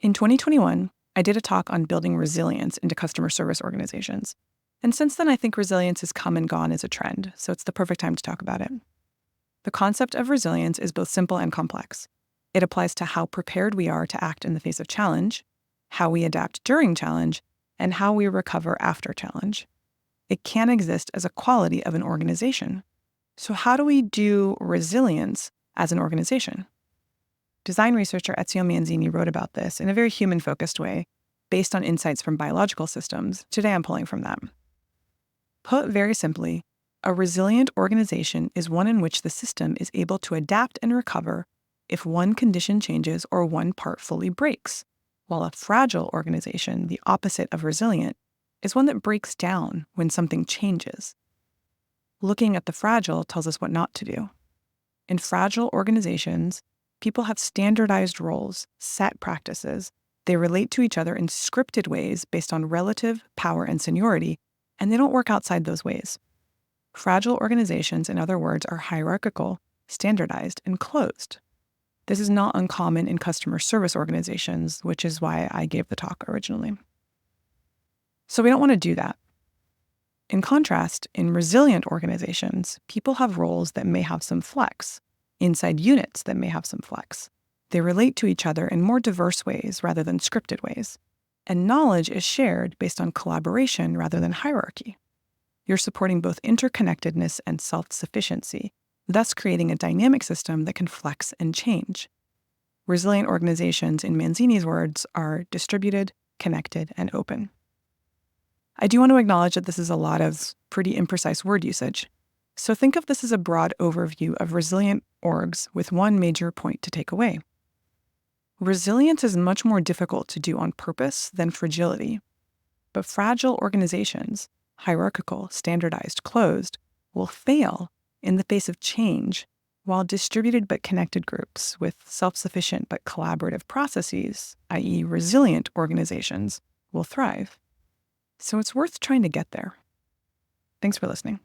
In 2021, I did a talk on building resilience into customer service organizations. And since then, I think resilience has come and gone as a trend, so it's the perfect time to talk about it. The concept of resilience is both simple and complex. It applies to how prepared we are to act in the face of challenge, how we adapt during challenge, and how we recover after challenge. It can exist as a quality of an organization. So how do we do resilience as an organization? Design researcher Ezio Manzini wrote about this in a very human-focused way, based on insights from biological systems. Today I'm pulling from that. Put very simply, a resilient organization is one in which the system is able to adapt and recover if one condition changes or one part fully breaks, while a fragile organization, the opposite of resilient, is one that breaks down when something changes. Looking at the fragile tells us what not to do. In fragile organizations, people have standardized roles, set practices. They relate to each other in scripted ways based on relative power and seniority, and they don't work outside those ways. Fragile organizations, in other words, are hierarchical, standardized, and closed. This is not uncommon in customer service organizations, which is why I gave the talk originally. So we don't want to do that. In contrast, in resilient organizations, people have roles that may have some flex, inside units that may have some flex. They relate to each other in more diverse ways rather than scripted ways. And knowledge is shared based on collaboration rather than hierarchy. You're supporting both interconnectedness and self-sufficiency, thus creating a dynamic system that can flex and change. Resilient organizations, in Manzini's words, are distributed, connected, and open. I do want to acknowledge that this is a lot of pretty imprecise word usage. So think of this as a broad overview of resilient orgs with one major point to take away. Resilience is much more difficult to do on purpose than fragility. But fragile organizations, hierarchical, standardized, closed, will fail in the face of change, while distributed but connected groups with self-sufficient but collaborative processes, i.e. resilient organizations, will thrive. So it's worth trying to get there. Thanks for listening.